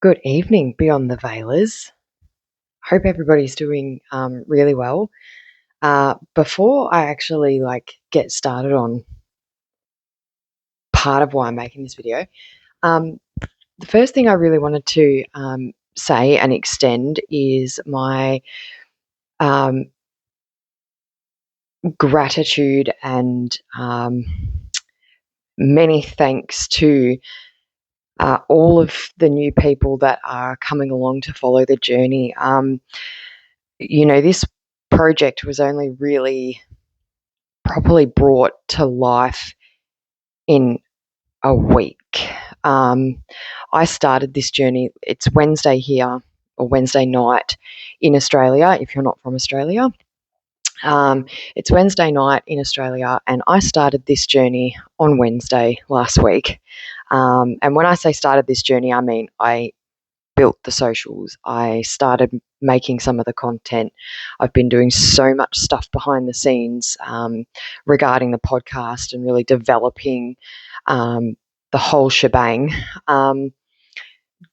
Good evening, Beyond the Veilers. Hope everybody's doing really well. Before I actually get started on part of why I'm making this video, um, the first thing I really wanted to say and extend is my um, gratitude and many thanks to all of the new people that are coming along to follow the journey. This project was only really properly brought to life in a week. I started this journey, it's Wednesday here, or Wednesday night in Australia, if you're not from Australia. It's Wednesday night in Australia, and I started this journey on Wednesday last week. And when I say started this journey, I mean I built the socials. I started making some of the content. I've been doing so much stuff behind the scenes regarding the podcast and really developing the whole shebang,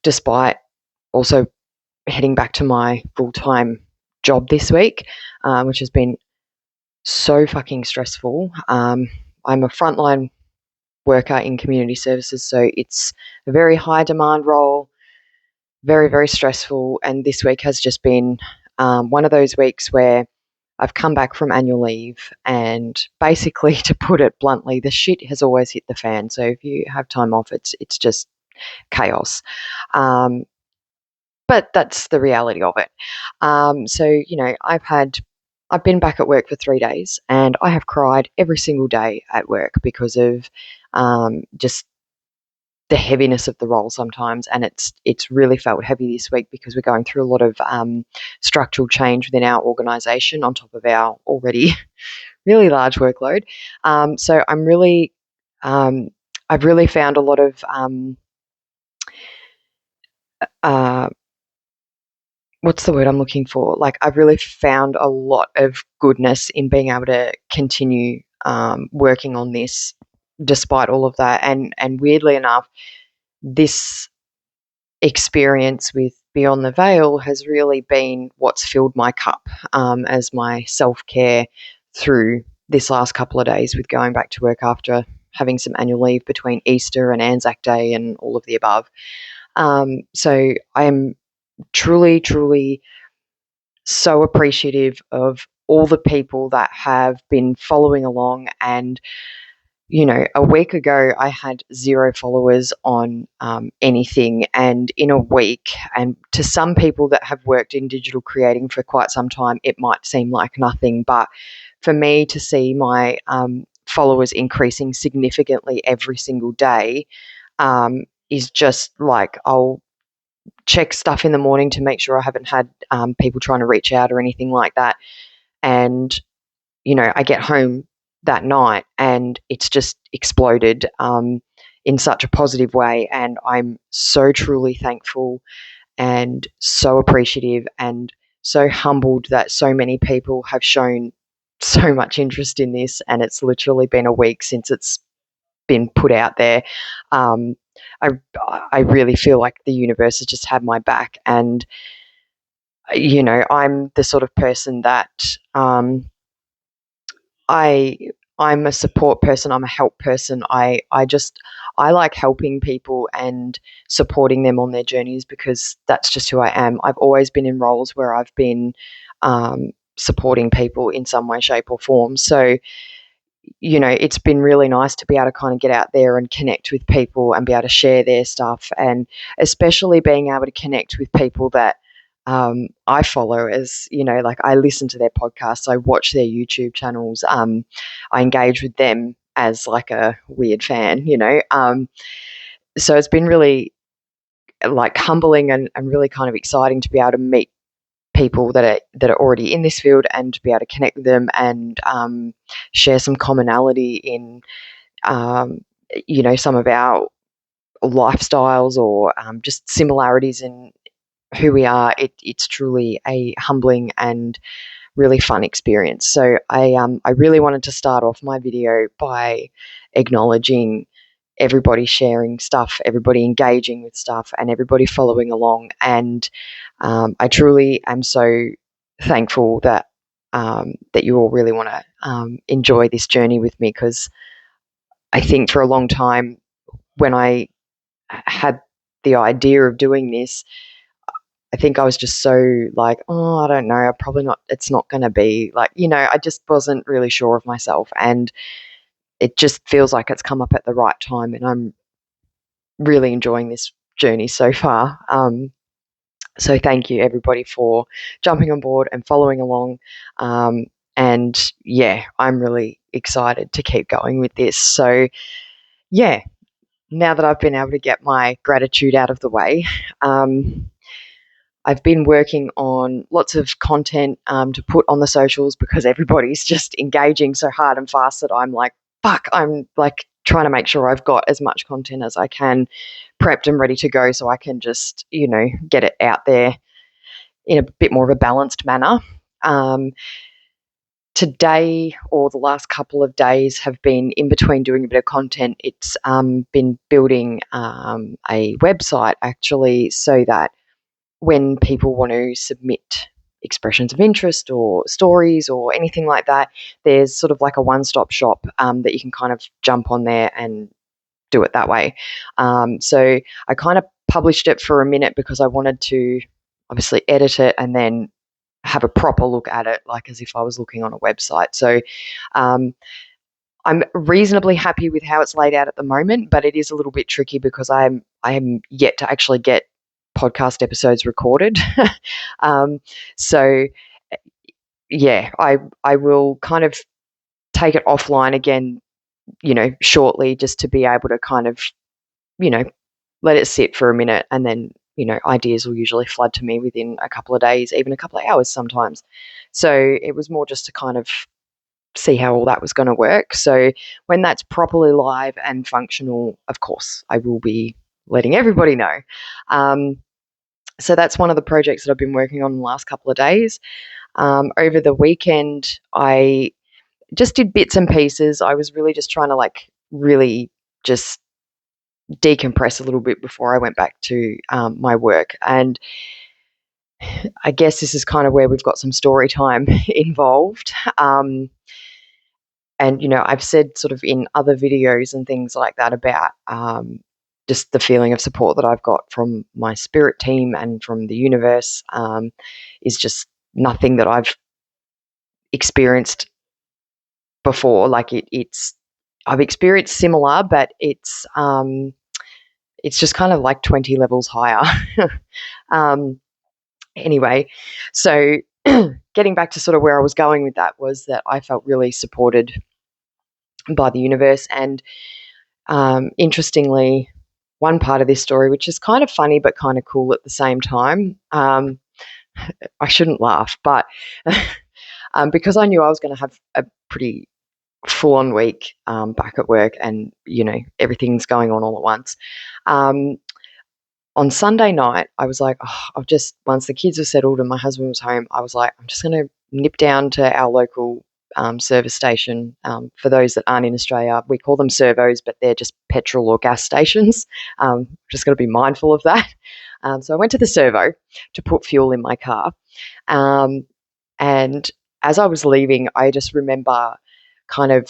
despite also heading back to my full-time job this week, which has been so fucking stressful. I'm a frontline worker in community services, so it's a very high demand role, very, very stressful. And this week has just been one of those weeks where I've come back from annual leave, and basically, to put it bluntly, the shit has always hit the fan. So if you have time off, it's just chaos. But that's the reality of it. I've been back at work for 3 days, and I have cried every single day at work because of just the heaviness of the role sometimes, and it's really felt heavy this week because we're going through a lot of structural change within our organisation on top of our already really large workload. So I've really found a lot of what's the word I'm looking for? I've really found a lot of goodness in being able to continue working on this despite all of that. And weirdly enough, this experience with Beyond the Veil has really been what's filled my cup as my self-care through this last couple of days with going back to work after having some annual leave between Easter and Anzac Day and all of the above. So I am truly, truly so appreciative of all the people that have been following along. And a week ago, I had 0 followers on anything. And in a week, and to some people that have worked in digital creating for quite some time, it might seem like nothing. But for me to see my followers increasing significantly every single day is just I'll check stuff in the morning to make sure I haven't had people trying to reach out or anything like that. And, I get home that night and it's just exploded in such a positive way. And I'm so truly thankful and so appreciative and so humbled that so many people have shown so much interest in this. And it's literally been a week since it's been put out there. I really feel like the universe has just had my back. And, I'm the sort of person that I'm a support person. I'm a help person. I like helping people and supporting them on their journeys because that's just who I am. I've always been in roles where I've been supporting people in some way, shape, or form. So, it's been really nice to be able to kind of get out there and connect with people and be able to share their stuff, and especially being able to connect with people that I follow. As I listen to their podcasts, I watch their YouTube channels, I engage with them as a weird fan, so it's been really humbling and really kind of exciting to be able to meet people that are already in this field and to be able to connect with them and share some commonality in some of our lifestyles or just similarities in who we are. It's truly a humbling and really fun experience. So I really wanted to start off my video by acknowledging everybody sharing stuff, everybody engaging with stuff, and everybody following along. And I truly am so thankful that that you all really want to enjoy this journey with me, because I think for a long time when I had the idea of doing this, I think I was just so like, oh, I don't know, I'm probably not, it's not going to be like, I just wasn't really sure of myself. And it just feels like it's come up at the right time. And I'm really enjoying this journey so far. So thank you, everybody, for jumping on board and following along. And yeah, I'm really excited to keep going with this. So yeah, now that I've been able to get my gratitude out of the way, I've been working on lots of content to put on the socials, because everybody's just engaging so hard and fast that I'm like, fuck, I'm like trying to make sure I've got as much content as I can prepped and ready to go, so I can just, get it out there in a bit more of a balanced manner. Today, or the last couple of days, have been in between doing a bit of content. It's been building a website, actually, so that when people want to submit expressions of interest or stories or anything like that, there's sort of like a one-stop shop that you can kind of jump on there and do it that way. So I kind of published it for a minute because I wanted to obviously edit it and then have a proper look at it, like as if I was looking on a website. So I'm reasonably happy with how it's laid out at the moment, but it is a little bit tricky because I am yet to actually get podcast episodes recorded. So yeah, I will kind of take it offline again, shortly, just to be able to kind of, let it sit for a minute, and then, ideas will usually flood to me within a couple of days, even a couple of hours sometimes. So it was more just to kind of see how all that was going to work. So when that's properly live and functional, of course, I will be letting everybody know. So that's one of the projects that I've been working on the last couple of days. Over the weekend, I just did bits and pieces. I was really just trying to really just decompress a little bit before I went back to my work. And I guess this is kind of where we've got some story time involved. And, I've said sort of in other videos and things like that about just the feeling of support that I've got from my spirit team and from the universe is just nothing that I've experienced before. Like I've experienced similar, but it's just kind of like 20 levels higher. Anyway, so getting back to sort of where I was going with that was that I felt really supported by the universe. And interestingly, one part of this story, which is kind of funny but kind of cool at the same time, I shouldn't laugh, but because I knew I was going to have a pretty full-on week back at work, and everything's going on all at once. On Sunday night, I was like, once the kids were settled and my husband was home, I was like, I'm just going to nip down to our local service station. For those that aren't in Australia, we call them servos, but they're just petrol or gas stations. Just got to be mindful of that. So I went to the servo to put fuel in my car. And as I was leaving, I just remember kind of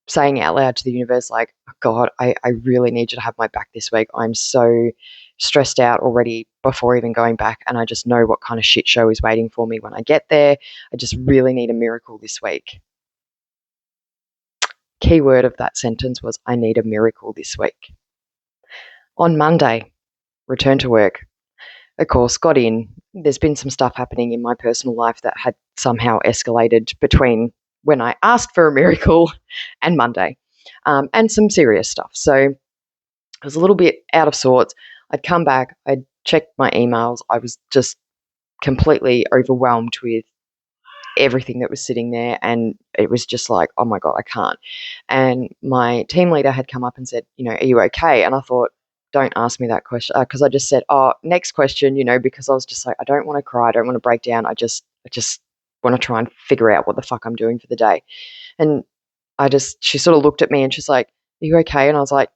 saying out loud to the universe, like, oh God, I really need you to have my back this week. I'm so stressed out already before even going back, and I just know what kind of shit show is waiting for me when I get there. I just really need a miracle this week. Key word of that sentence was, I need a miracle this week. On Monday, returned to work. Of course, got in. There's been some stuff happening in my personal life that had somehow escalated between when I asked for a miracle and Monday, and some serious stuff. So I was a little bit out of sorts. I'd come back, I'd checked my emails. I was just completely overwhelmed with everything that was sitting there, and it was just like, oh my God, I can't. And my team leader had come up and said, are you okay? And I thought, don't ask me that question, because I just said, oh, next question, because I was just like, I don't want to cry, I don't want to break down. I just want to try and figure out what the fuck I'm doing for the day. And she sort of looked at me and she's like, are you okay? And I was like,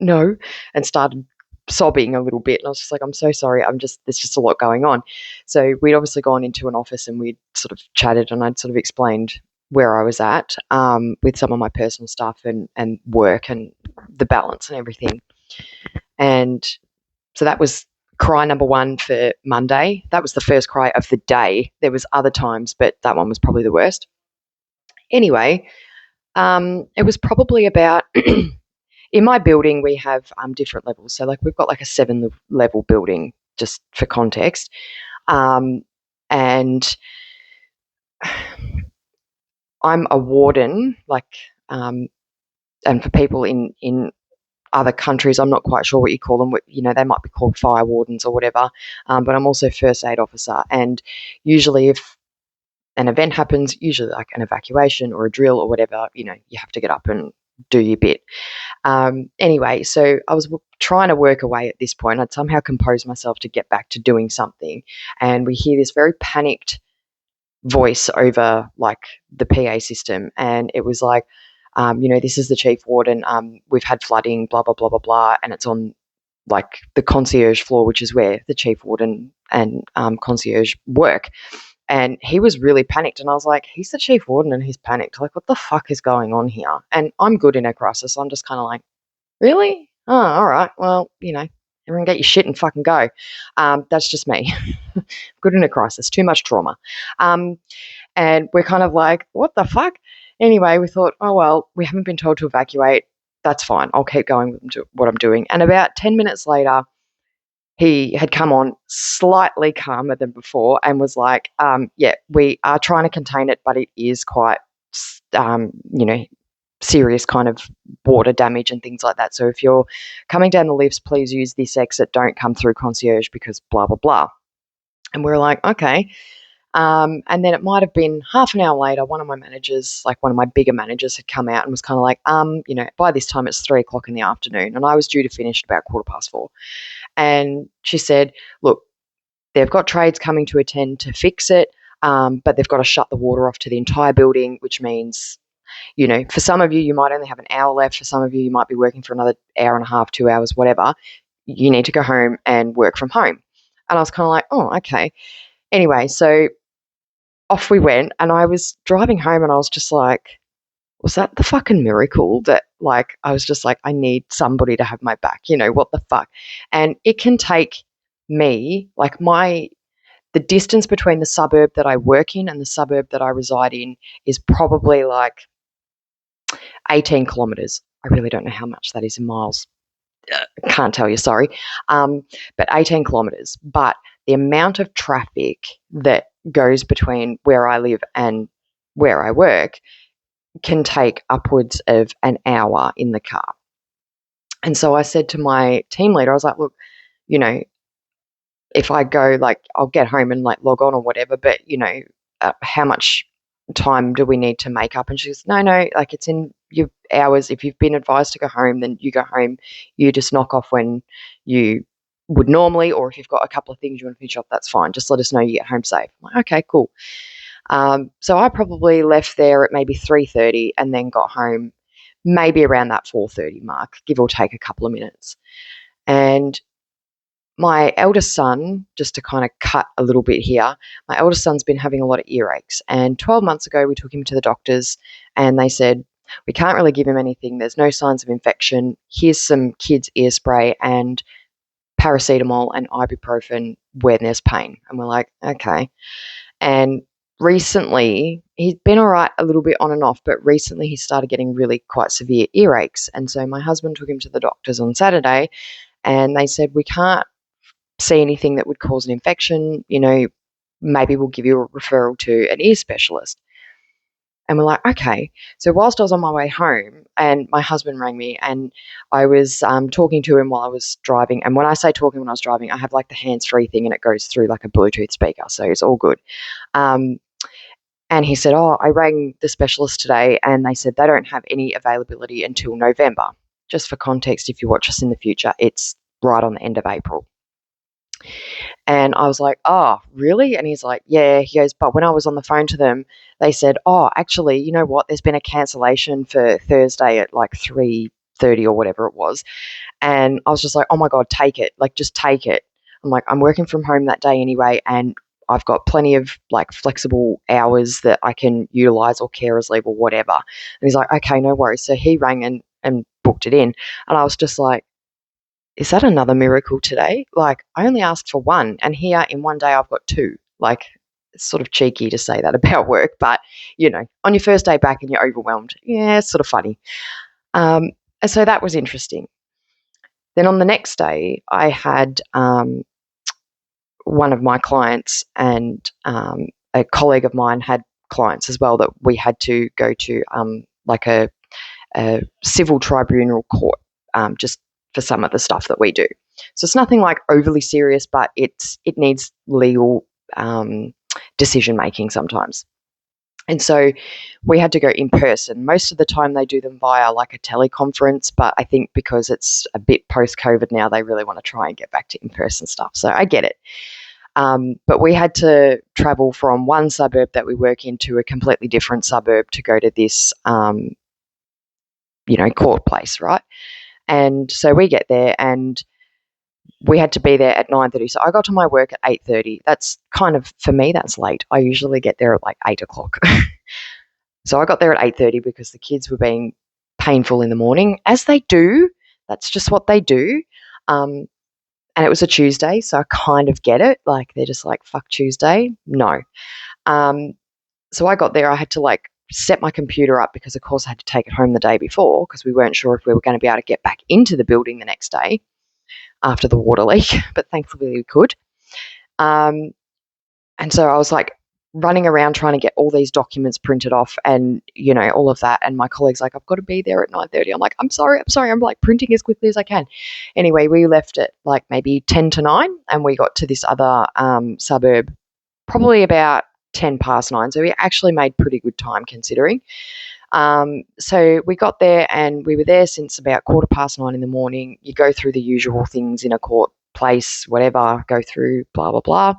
no, and started sobbing a little bit. And I was just like, I'm so sorry. There's just a lot going on. So we'd obviously gone into an office and we'd sort of chatted, and I'd sort of explained where I was at with some of my personal stuff and work and the balance and everything. And so that was cry number one for Monday. That was the first cry of the day. There was other times, but that one was probably the worst. Anyway, it was probably about in my building we have different levels. So like we've got like a 7-level building, just for context. And I'm a warden, and for people in other countries, I'm not quite sure what you call them. You know, they might be called fire wardens or whatever. But I'm also first aid officer, and usually if an event happens, usually like an evacuation or a drill or whatever, you know, you have to get up and do your bit. Anyway, so I was trying to work away at this point. I'd somehow composed myself to get back to doing something, and we hear this very panicked voice over like the PA system, and it was like, this is the chief warden. We've had flooding, blah blah blah blah blah, and it's on like the concierge floor, which is where the chief warden and concierge work. And he was really panicked, and I was like, he's the chief warden and he's panicked. Like, what the fuck is going on here? And I'm good in a crisis. So I'm just kind of like, really? Oh, all right. Well, everyone get your shit and fucking go. That's just me. Good in a crisis. Too much trauma. And we're kind of like, what the fuck? Anyway, we thought, oh, well, we haven't been told to evacuate. That's fine. I'll keep going with what I'm doing. And about 10 minutes later, he had come on slightly calmer than before and was like, we are trying to contain it, but it is quite, serious kind of water damage and things like that. So if you're coming down the lifts, please use this exit. Don't come through concierge because blah, blah, blah. And we were like, okay. And then it might have been half an hour later, one of my managers, like one of my bigger managers, had come out and was kind of like, by this time it's 3:00 in the afternoon, and I was due to finish at about 4:15. And she said, look, they've got trades coming to attend to fix it, but they've got to shut the water off to the entire building, which means, for some of you, you might only have an hour left. For some of you, you might be working for another hour and a half, 2 hours, whatever. You need to go home and work from home. And I was kind of like, oh, okay. Anyway, so off we went, and I was driving home and I was just like, was that the fucking miracle that, like, I was just like, I need somebody to have my back, what the fuck? And it can take me, like, the distance between the suburb that I work in and the suburb that I reside in is probably like 18 kilometres. I really don't know how much that is in miles. Can't tell you, sorry. But 18 kilometres. But the amount of traffic that goes between where I live and where I work can take upwards of an hour in the car. And so I said to my team leader, I was like, look, if I go, like, I'll get home and like log on or whatever, but how much time do we need to make up? And she goes, no, like, it's in your hours. If you've been advised to go home, then you go home. You just knock off when you would normally, or if you've got a couple of things you want to finish off, that's fine. Just let us know you get home safe. I'm like, okay, cool. So I probably left there at maybe 3:30 and then got home maybe around that 4:30 mark, give or take a couple of minutes. And my eldest son, just to kind of cut a little bit here, my eldest son's been having a lot of earaches. And 12 months ago, we took him to the doctors and they said, we can't really give him anything. There's no signs of infection. Here's some kids' ear spray and paracetamol and ibuprofen when there's pain. And we're like, okay. And recently, he's been all right a little bit on and off, but recently he started getting really quite severe earaches. And so my husband took him to the doctors on Saturday and they said, we can't see anything that would cause an infection. Maybe we'll give you a referral to an ear specialist. And we're like, okay. So whilst I was on my way home, and my husband rang me, and I was talking to him while I was driving. And when I say talking when I was driving, I have like the hands-free thing, and it goes through like a Bluetooth speaker, so it's all good. And he said, oh, I rang the specialist today, and they said they don't have any availability until November. Just for context, if you watch us in the future, it's right on the end of April. And I was like, oh, really? And he's like, yeah. He goes, but when I was on the phone to them, they said, oh, actually, you know what? There's been a cancellation for Thursday at like 3 8:30 or whatever it was. And I was just like, oh my God, take it. Like, just take it. I'm like, I'm working from home that day anyway, and I've got plenty of like flexible hours that I can utilize, or carers leave or whatever. And he's like, okay, no worries. So he rang and booked it in. And I was just like, is that another miracle today? Like, I only asked for one, and here in one day I've got two. Like, it's sort of cheeky to say that about work, but on your first day back and you're overwhelmed. Yeah, it's sort of funny. And so that was interesting. Then on the next day, I had one of my clients and a colleague of mine had clients as well that we had to go to like a civil tribunal court just for some of the stuff that we do. So it's nothing like overly serious, but it needs legal decision making sometimes. And so we had to go in person. Most of the time they do them via like a teleconference, but I think because it's a bit post-COVID now, they really want to try and get back to in-person stuff. So I get it. But we had to travel from one suburb that we work in to a completely different suburb to go to this, court place, right? And so we get there and we had to be there at 9:30. So I got to my work at 8:30. That's kind of, for me, that's late. I usually get there at like 8 o'clock. So I got there at 8:30 because the kids were being painful in the morning, as they do. That's just what they do. And it was a Tuesday, so I kind of get it. Like, they're just like, fuck Tuesday. No. So I got there. I had to like set my computer up because, of course, I had to take it home the day before because we weren't sure if we were going to be able to get back into the building the next day after the water leak, but thankfully we could. And so I was like running around trying to get all these documents printed off and, all of that. And my colleague's like, I've got to be there at 9:30. I'm like, I'm sorry. I'm like printing as quickly as I can. Anyway, we left at like maybe 10 to 9 and we got to this other suburb probably about 10 past 9. So we actually made pretty good time considering. So we got there and we were there since about 9:15 in the morning. You go through the usual things in a court place, whatever, go through blah, blah, blah.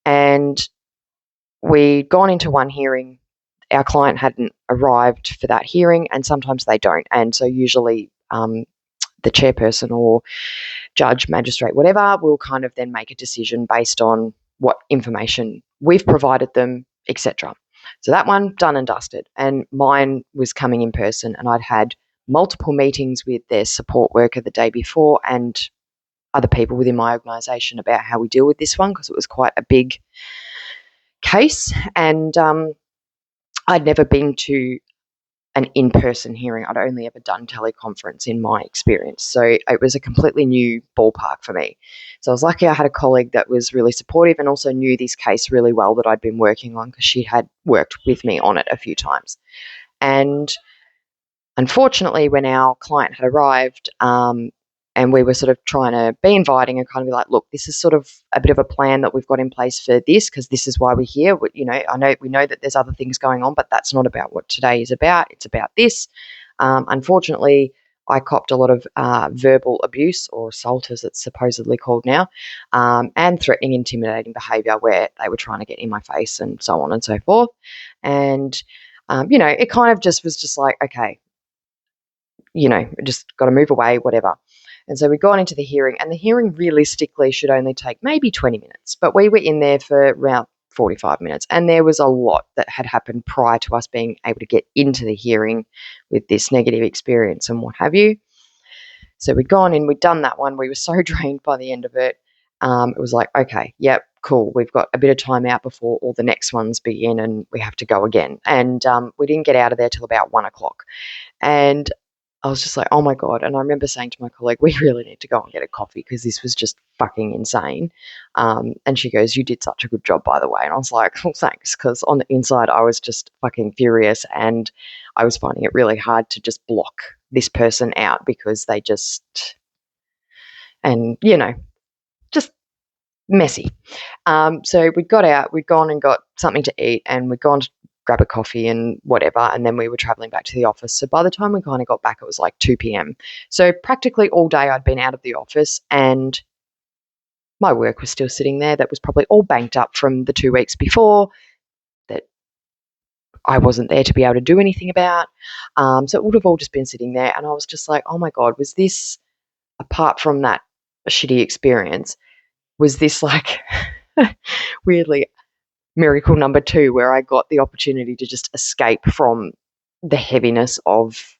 And we'd gone into one hearing. Our client hadn't arrived for that hearing, and sometimes they don't. And so usually the chairperson or judge, magistrate, whatever, will kind of then make a decision based on what information we've provided them, etc. So that one, done and dusted. And mine was coming in person, and I'd had multiple meetings with their support worker the day before and other people within my organisation about how we deal with this one because it was quite a big case. And I'd never been to an in-person hearing. I'd only ever done teleconference in my experience. So it was a completely new ballpark for me. So I was lucky I had a colleague that was really supportive and also knew this case really well that I'd been working on because she had worked with me on it a few times. And unfortunately, when our client had arrived, and we were sort of trying to be inviting and kind of be like, look, this is sort of a bit of a plan that we've got in place for this because this is why we're here. We know that there's other things going on, but that's not about what today is about. It's about this. Unfortunately, I copped a lot of verbal abuse or assault, as it's supposedly called now, and threatening, intimidating behaviour where they were trying to get in my face and so on and so forth. And, it kind of just was just like, okay, just got to move away, whatever. And so we'd gone into the hearing, and the hearing realistically should only take maybe 20 minutes, but we were in there for around 45 minutes, and there was a lot that had happened prior to us being able to get into the hearing with this negative experience and what have you. So we'd gone in, we'd done that one. We were so drained by the end of it. It was like, okay, yep, cool. We've got a bit of time out before all the next ones begin and we have to go again. And we didn't get out of there till about 1 o'clock. And I was just like, oh my God. And I remember saying to my colleague, we really need to go and get a coffee because this was just fucking insane. And she goes, you did such a good job, by the way. And I was like, well, thanks. Because on the inside, I was just fucking furious and I was finding it really hard to just block this person out because they just, and, just messy. So we'd got out, we'd gone and got something to eat and we'd gone to grab a coffee and whatever, and then we were travelling back to the office. So by the time we kind of got back, it was like 2 p.m. So practically all day I'd been out of the office and my work was still sitting there that was probably all banked up from the 2 weeks before that I wasn't there to be able to do anything about. So it would have all just been sitting there. And I was just like, oh my God, was this, apart from that shitty experience, was this like weirdly miracle number two where I got the opportunity to just escape from the heaviness of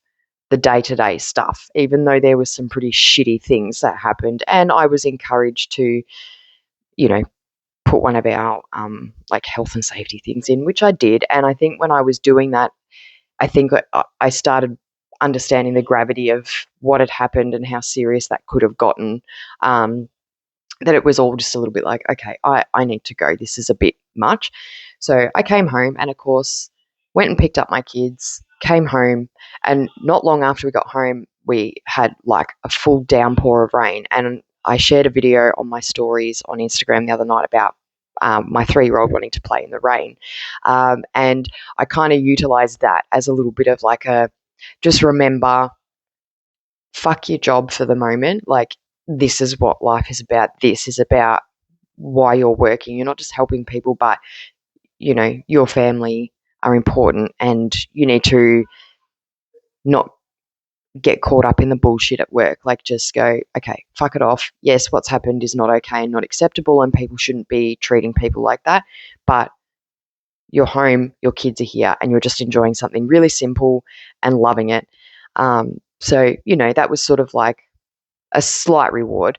the day-to-day stuff, even though there was some pretty shitty things that happened. And I was encouraged to, you know, put one of our like health and safety things in, which I did. And I think when I was doing that, I think I started understanding the gravity of what had happened and how serious that could have gotten. That it was all just a little bit like, okay, I need to go. This is a bit much. So I came home and, of course, went and picked up my kids, came home, and not long after we got home, we had like a full downpour of rain. And I shared a video on my stories on Instagram the other night about my 3-year-old wanting to play in the rain. And I kind of utilized that as a little bit of like a just remember, fuck your job for the moment. Like, this is what life is about. This is about why you're working. You're not just helping people, but, your family are important, and you need to not get caught up in the bullshit at work. Like, just go, okay, fuck it off. Yes, what's happened is not okay and not acceptable, and people shouldn't be treating people like that. But you're home, your kids are here, and you're just enjoying something really simple and loving it. So, that was sort of like a slight reward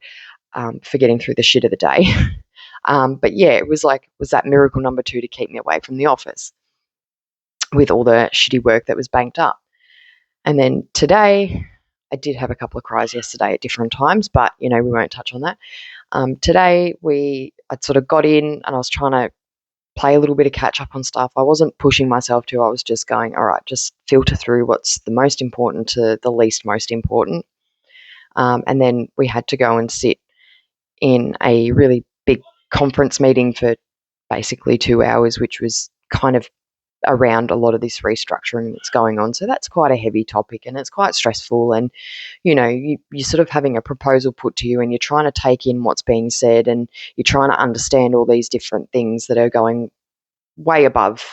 for getting through the shit of the day. But yeah, it was that miracle number two to keep me away from the office with all the shitty work that was banked up. And then today, I did have a couple of cries yesterday at different times, but, we won't touch on that. Today, I'd sort of got in and I was trying to play a little bit of catch up on stuff. I wasn't pushing myself to, I was just going, all right, just filter through what's the most important to the least most important. And then we had to go and sit in a really big conference meeting for basically 2 hours, which was kind of around a lot of this restructuring that's going on. So that's quite a heavy topic and it's quite stressful. And, you're sort of having a proposal put to you and you're trying to take in what's being said and you're trying to understand all these different things that are going way above,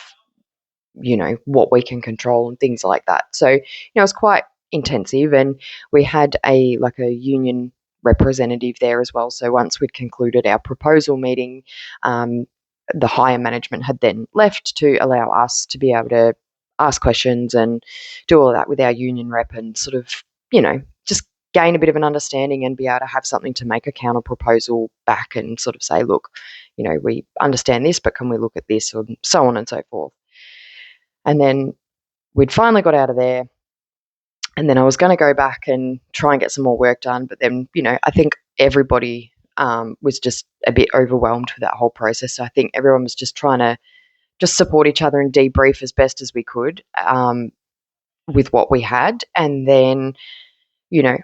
what we can control and things like that. So, it's quite intensive, and we had a union representative there as well. So once we'd concluded our proposal meeting, the higher management had then left to allow us to be able to ask questions and do all of that with our union rep and sort of, just gain a bit of an understanding and be able to have something to make a counter proposal back and sort of say, look, we understand this, but can we look at this, and so on and so forth. And then we'd finally got out of there. And then I was going to go back and try and get some more work done. But then, I think everybody was just a bit overwhelmed with that whole process. So I think everyone was just trying to just support each other and debrief as best as we could with what we had. And then,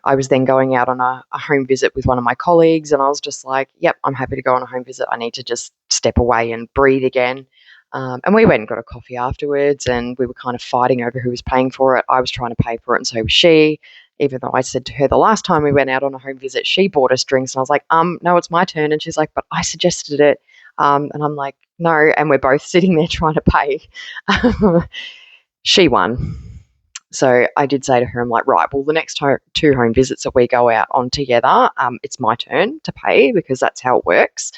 I was then going out on a home visit with one of my colleagues, and I was just like, yep, I'm happy to go on a home visit. I need to just step away and breathe again. And we went and got a coffee afterwards, and we were kind of fighting over who was paying for it. I was trying to pay for it, and so was she, even though I said to her the last time we went out on a home visit, she bought us drinks. And I was like, no, it's my turn. And she's like, but I suggested it. And I'm like, no. And we're both sitting there trying to pay. She won. So I did say to her, I'm like, right, well, the next 2 home visits that we go out on together, it's my turn to pay because that's how it works.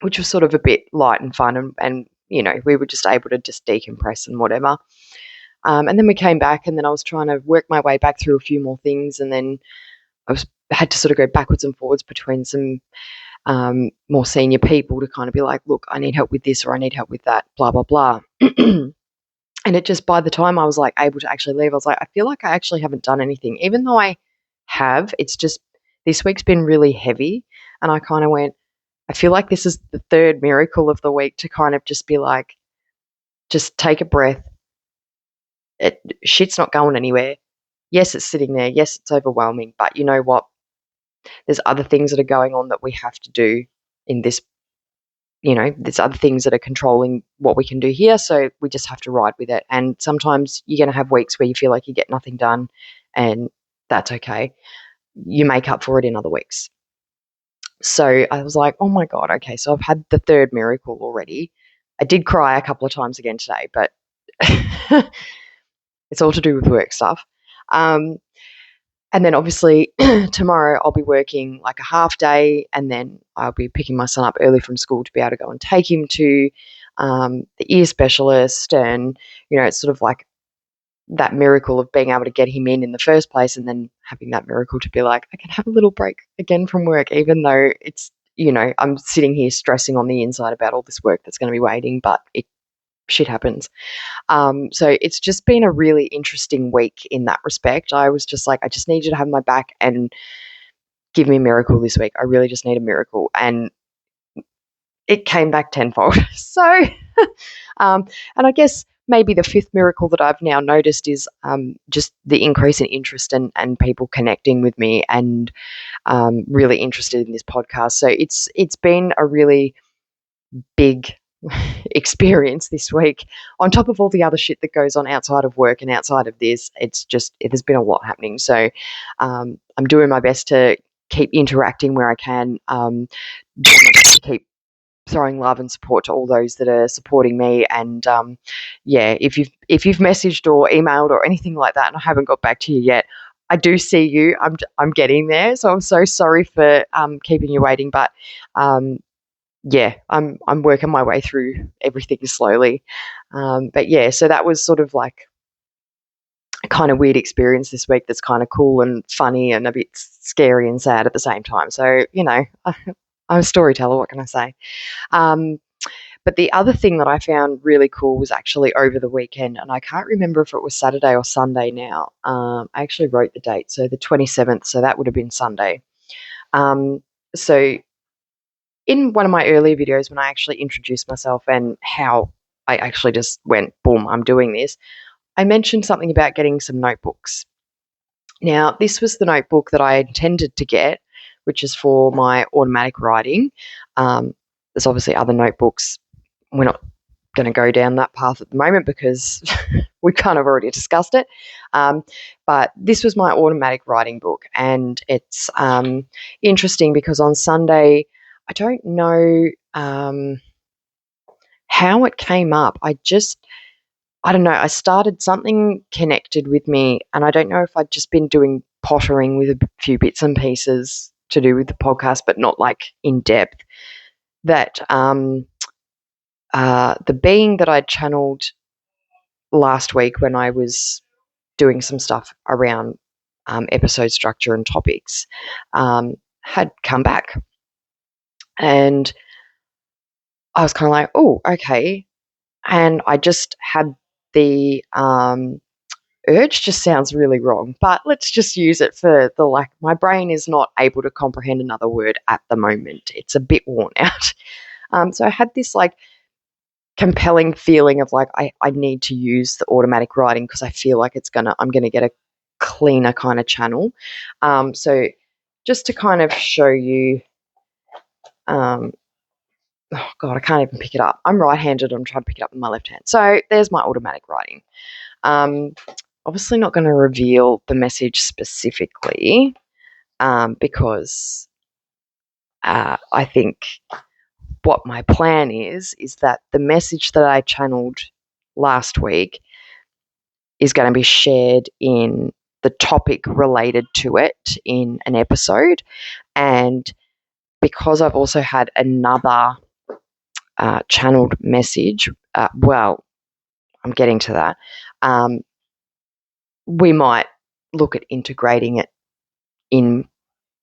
Which was sort of a bit light and fun, and we were just able to just decompress and whatever. And then we came back, and then I was trying to work my way back through a few more things, and then had to sort of go backwards and forwards between some more senior people to kind of be like, look, I need help with this or I need help with that, blah, blah, blah. And it just, by the time I was like able to actually leave, I was like, I feel like I actually haven't done anything, even though I have. It's just this week's been really heavy, and I kind of went, I feel like this is the third miracle of the week to kind of just be like, just take a breath. Shit's not going anywhere. Yes, it's sitting there. Yes, it's overwhelming. But you know what? There's other things that are going on that we have to do in this. There's other things that are controlling what we can do here. So we just have to ride with it. And sometimes you're going to have weeks where you feel like you get nothing done, and that's okay. You make up for it in other weeks. So I was like, oh my God, okay, so I've had the third miracle already. I did cry a couple of times again today, but it's all to do with work stuff. And then obviously tomorrow I'll be working like a half day, and then I'll be picking my son up early from school to be able to go and take him to the ear specialist. And, it's sort of like that miracle of being able to get him in the first place, and then having that miracle to be like, I can have a little break again from work, even though it's, I'm sitting here stressing on the inside about all this work that's going to be waiting, but shit happens. So it's just been a really interesting week in that respect. I was just like, I just need you to have my back and give me a miracle this week. I really just need a miracle. And it came back tenfold. So, and I guess maybe the fifth miracle that I've now noticed is just the increase in interest and people connecting with me and really interested in this podcast. So it's been a really big experience this week, on top of all the other shit that goes on outside of work and outside of this. There's been a lot happening. So I'm doing my best to keep interacting where I can, doing my best to keep throwing love and support to all those that are supporting me. And if you've messaged or emailed or anything like that and I haven't got back to you yet, I do see you. I'm getting there, so I'm so sorry for keeping you waiting, but I'm working my way through everything slowly. But yeah, so that was sort of like a kind of weird experience this week that's kind of cool and funny and a bit scary and sad at the same time. So, I'm a storyteller, what can I say? But the other thing that I found really cool was actually over the weekend, and I can't remember if it was Saturday or Sunday now. I actually wrote the date, so the 27th, so that would have been Sunday. So in one of my earlier videos, when I actually introduced myself and how I actually just went, boom, I'm doing this, I mentioned something about getting some notebooks. Now, this was the notebook that I intended to get, which is for my automatic writing. There's obviously other notebooks. We're not going to go down that path at the moment because we kind of already discussed it. But this was my automatic writing book, and it's interesting because on Sunday, I don't know how it came up. I don't know. I started something connected with me, and I don't know if I'd just been doing pottering with a few bits and pieces to do with the podcast, but not like in depth. That the being that I channeled last week when I was doing some stuff around episode structure and topics had come back. And I was kind of like, oh, okay. And I just had the urge, just sounds really wrong, but let's just use it for the my brain is not able to comprehend another word at the moment. It's a bit worn out. So I had this compelling feeling of I need to use the automatic writing because I feel like I'm gonna get a cleaner kind of channel. So just to kind of show you, oh God, I can't even pick it up. I'm right-handed. I'm trying to pick it up with my left hand. So there's my automatic writing. Obviously not going to reveal the message specifically because I think what my plan is that the message that I channeled last week is going to be shared in the topic related to it in an episode. And because I've also had another channeled message, I'm getting to that, we might look at integrating it in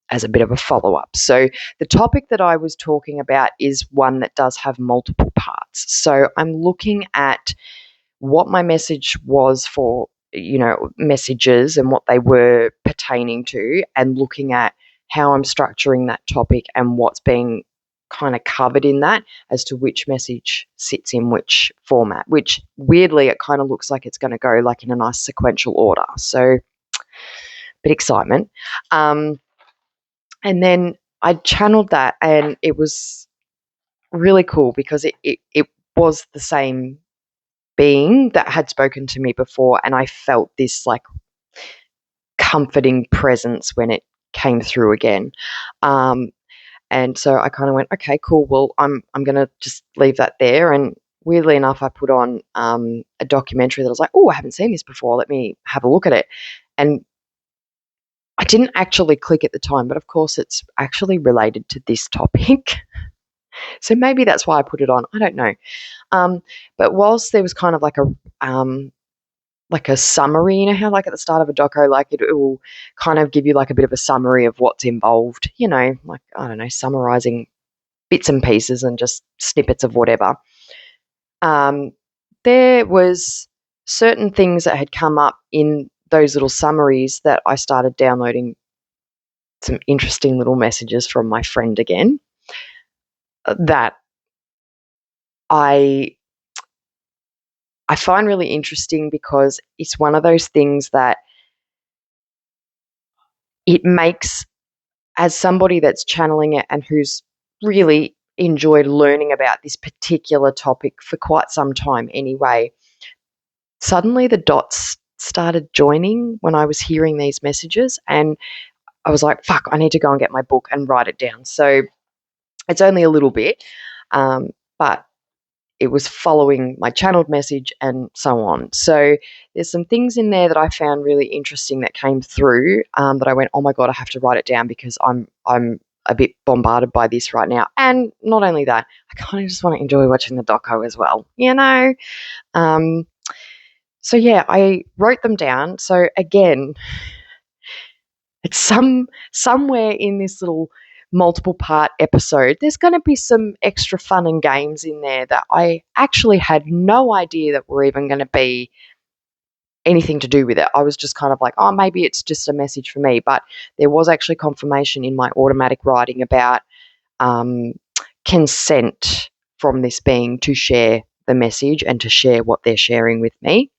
as a bit of a follow-up. So the topic that I was talking about is one that does have multiple parts. So I'm looking at what my message was for, messages and what they were pertaining to, and looking at how I'm structuring that topic and what's being kind of covered in that as to which message sits in which format, which weirdly it kind of looks like it's going to go in a nice sequential order. So bit excitement. And then I channeled that, and it was really cool because it was the same being that had spoken to me before, and I felt this comforting presence when it came through again. And so I kind of went, okay, cool. Well, I'm going to just leave that there and weirdly enough, I put on a documentary that I was like, oh, I haven't seen this before. Let me have a look at it. And I didn't actually click at the time, but of course it's actually related to this topic. So maybe that's why I put it on. I don't know. But whilst there was kind of like a summary, you know how like at the start of a doco, like it will kind of give you like a bit of a summary of what's involved, you know, like, I don't know, summarizing bits and pieces and just snippets of whatever. There was certain things that had come up in those little summaries that I started downloading some interesting little messages from my friend again that I find really interesting, because it's one of those things that it makes, as somebody that's channeling it and who's really enjoyed learning about this particular topic for quite some time anyway, suddenly the dots started joining when I was hearing these messages, and I was like, fuck, I need to go and get my book and write it down. So it's only a little bit, but it was following my channeled message and so on. So there's some things in there that I found really interesting that came through, that I went, oh my God, I have to write it down, because I'm a bit bombarded by this right now. And not only that, I kind of just want to enjoy watching the doco as well, you know? So yeah, I wrote them down. So again, it's somewhere in this little multiple part episode, there's going to be some extra fun and games in there that I actually had no idea that were even going to be anything to do with it. I was just kind of like, oh, maybe it's just a message for me. But there was actually confirmation in my automatic writing about consent from this being to share the message and to share what they're sharing with me.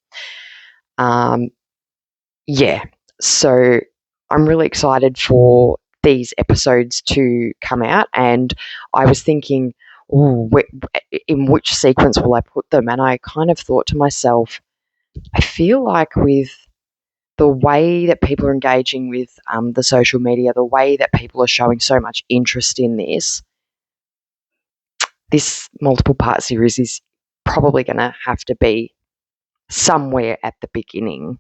Yeah, so I'm really excited for these episodes to come out, and I was thinking, ooh, in which sequence will I put them? And I kind of thought to myself, I feel like with the way that people are engaging with the social media, the way that people are showing so much interest in this multiple part series is probably going to have to be somewhere at the beginning,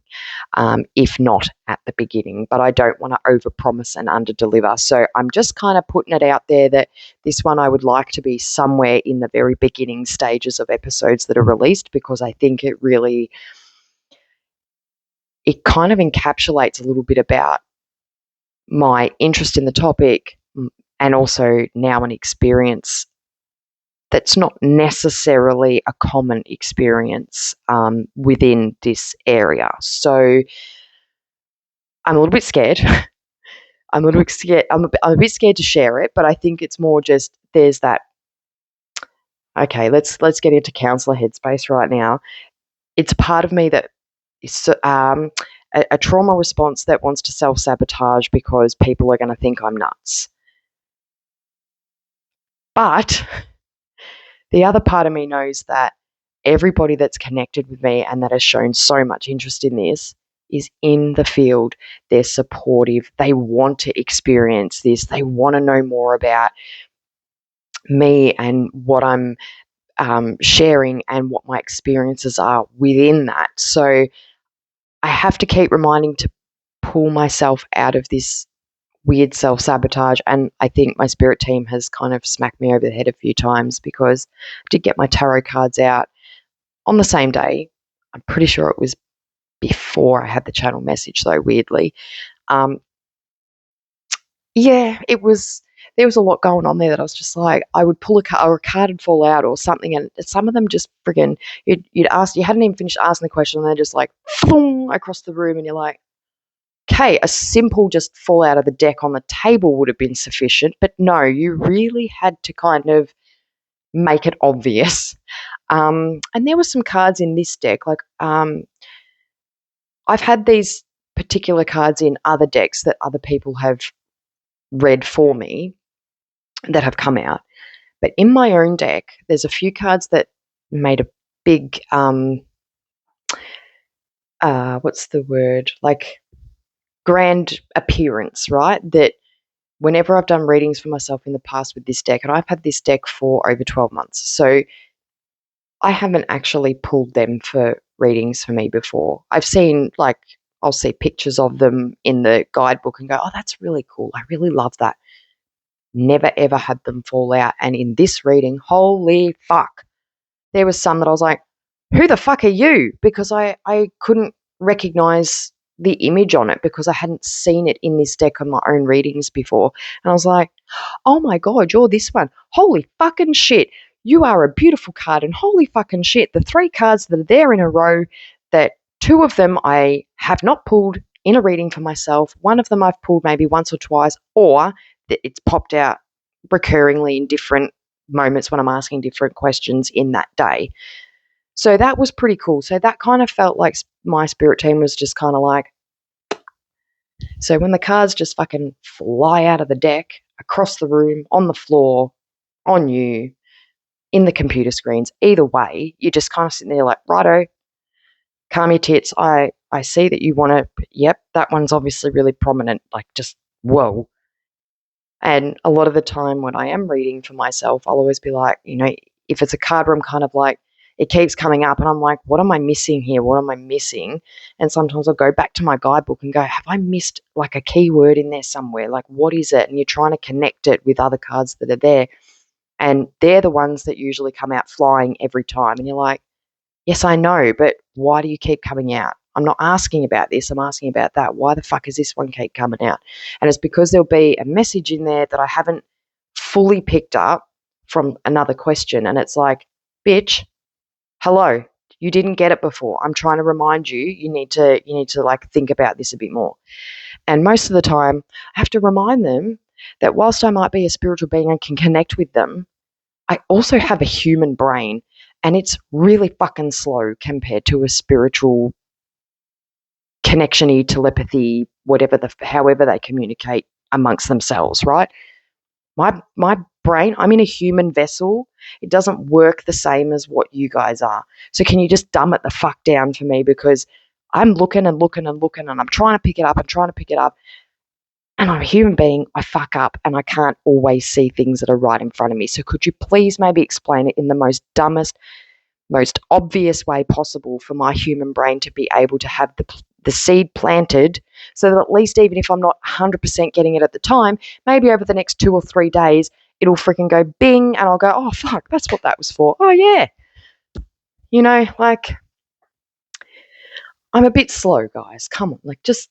if not at the beginning. But I don't want to overpromise and underdeliver. So I'm just kind of putting it out there that this one I would like to be somewhere in the very beginning stages of episodes that are released, because I think it kind of encapsulates a little bit about my interest in the topic, and also now an experience that's not necessarily a common experience within this area. So I'm a little bit scared. I'm a little bit scared. I'm a bit scared to share it, but I think it's more just there's that. Okay, let's get into counselor headspace right now. It's a part of me that is a trauma response that wants to self-sabotage because people are going to think I'm nuts. But the other part of me knows that everybody that's connected with me and that has shown so much interest in this is in the field. They're supportive. They want to experience this. They want to know more about me and what I'm sharing and what my experiences are within that. So I have to keep reminding to pull myself out of this weird self-sabotage, and I think my spirit team has kind of smacked me over the head a few times, because I did get my tarot cards out on the same day. I'm pretty sure it was before I had the channel message, though, weirdly. Yeah, there was a lot going on there that I was just like, I would pull a card, or a card would fall out or something, and some of them just friggin', you'd ask, you hadn't even finished asking the question, and they're just like, boom, across the room, and you're like, okay, a simple just fall out of the deck on the table would have been sufficient, but no, you really had to kind of make it obvious. And there were some cards in this deck, like I've had these particular cards in other decks that other people have read for me that have come out. But in my own deck, there's a few cards that made a big, what's the word? Like grand appearance, right? That whenever I've done readings for myself in the past with this deck, and I've had this deck for over 12 months. So I haven't actually pulled them for readings for me before. I've seen, like, I'll see pictures of them in the guidebook and go, oh, that's really cool. I really love that. Never ever had them fall out. And in this reading, holy fuck, there was some that I was like, who the fuck are you? Because I couldn't recognize the image on it because I hadn't seen it in this deck on my own readings before. And I was like, oh my God, you're this one. Holy fucking shit. You are a beautiful card. And holy fucking shit, the 3 cards that are there in a row, that 2 of them I have not pulled in a reading for myself. One of them I've pulled maybe once or twice, or that it's popped out recurringly in different moments when I'm asking different questions in that day. So that was pretty cool. So that kind of felt like my spirit team was just kind of like, so when the cards just fucking fly out of the deck, across the room, on the floor, on you, in the computer screens, either way, you're just kind of sitting there like, righto, calm your tits. I see that you want to, yep, that one's obviously really prominent, like just, whoa. And a lot of the time when I am reading for myself, I'll always be like, if it's a card where I'm kind of like, it keeps coming up and I'm like, what am I missing here? What am I missing? And sometimes I'll go back to my guidebook and go, have I missed like a keyword in there somewhere? Like, what is it? And you're trying to connect it with other cards that are there. And they're the ones that usually come out flying every time. And you're like, yes, I know, but why do you keep coming out? I'm not asking about this. I'm asking about that. Why the fuck is this one keep coming out? And it's because there'll be a message in there that I haven't fully picked up from another question. And it's like, bitch, hello, you didn't get it before. I'm trying to remind you, you need to like think about this a bit more. And most of the time I have to remind them that whilst I might be a spiritual being and can connect with them, I also have a human brain and it's really fucking slow compared to a spiritual connection-y, telepathy, however they communicate amongst themselves, right? My brain, I'm in a human vessel. It doesn't work the same as what you guys are. So can you just dumb it the fuck down for me? Because I'm looking and looking and looking and I'm trying to pick it up and trying to pick it up. And I'm a human being. I fuck up and I can't always see things that are right in front of me. So could you please maybe explain it in the most dumbest, most obvious way possible for my human brain to be able to have the seed planted so that at least even if I'm not 100% getting it at the time, maybe over the next 2 or 3 days, it'll freaking go bing and I'll go, oh, fuck, that's what that was for. Oh, yeah. Like, I'm a bit slow, guys. Come on, like just,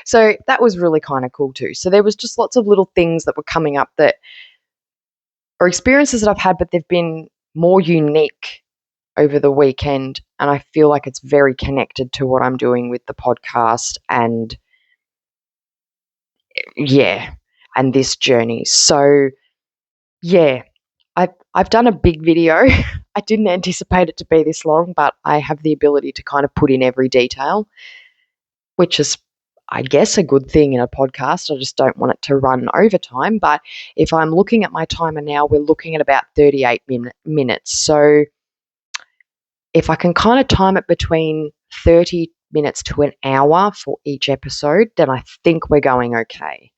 So that was really kind of cool too. So there was just lots of little things that were coming up that are experiences that I've had, but they've been more unique over the weekend, and I feel like it's very connected to what I'm doing with the podcast and and this journey. So I've done a big video. I didn't anticipate it to be this long, but I have the ability to kind of put in every detail, which is, I guess, a good thing in a podcast. I just don't want it to run over time. But if I'm looking at my timer now, we're looking at about 38 minutes. So if I can kind of time it between 30 minutes to an hour for each episode, then I think we're going okay.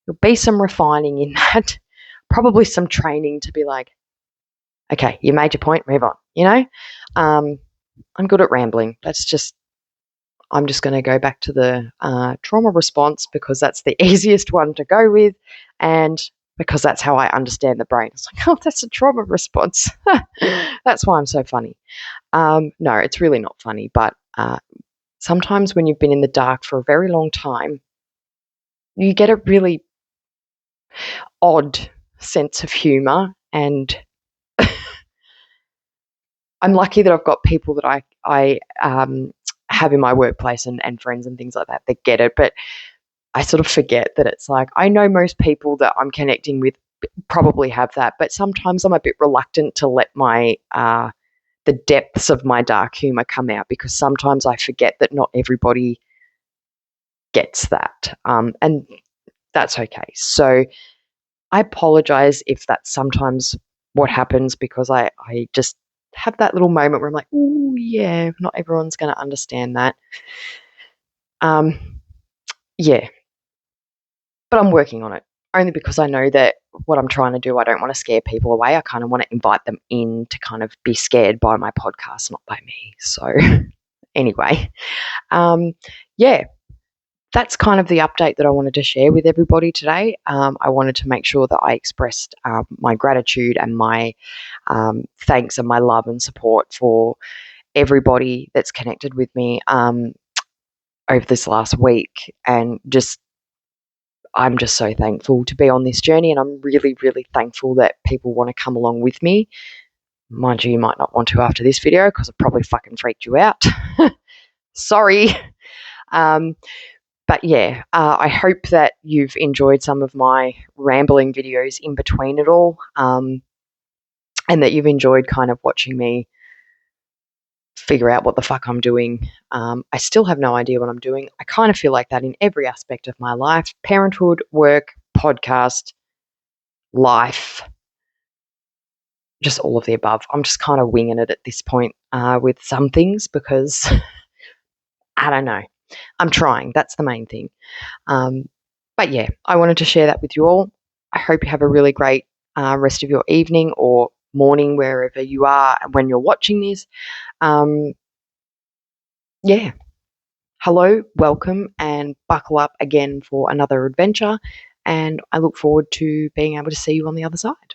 There'll be some refining in that, probably some training to be like, okay, you made your point, move on, I'm good at rambling. I'm just going to go back to the trauma response because that's the easiest one to go with and because that's how I understand the brain. It's like, oh, that's a trauma response. That's why I'm so funny. No, it's really not funny, but sometimes when you've been in the dark for a very long time, you get a really odd sense of humour, and I'm lucky that I've got people that I have in my workplace and friends and things like that get it, but I sort of forget that it's like, I know most people that I'm connecting with probably have that, but sometimes I'm a bit reluctant to let my the depths of my dark humour come out because sometimes I forget that not everybody gets that, and that's okay. So I apologise if that's sometimes what happens because I just have that little moment where I'm like, oh yeah, not everyone's going to understand that. Yeah, but I'm working on it only because I know that what I'm trying to do. I don't want to scare people away. I kind of want to invite them in to kind of be scared by my podcast, not by me. So anyway, yeah, that's kind of the update that I wanted to share with everybody today. I wanted to make sure that I expressed my gratitude and my thanks and my love and support for everybody that's connected with me over this last week. And I'm just so thankful to be on this journey, and I'm really, really thankful that people want to come along with me. Mind you might not want to after this video because I've probably fucking freaked you out. Sorry. But yeah, I hope that you've enjoyed some of my rambling videos in between it all, and that you've enjoyed kind of watching me figure out what the fuck I'm doing. I still have no idea what I'm doing. I kind of feel like that in every aspect of my life: parenthood, work, podcast, life, just all of the above. I'm just kind of winging it at this point with some things because I don't know. I'm trying. That's the main thing. But yeah, I wanted to share that with you all. I hope you have a really great rest of your evening or morning, wherever you are when you're watching this. Yeah. Hello, welcome, and buckle up again for another adventure. And I look forward to being able to see you on the other side.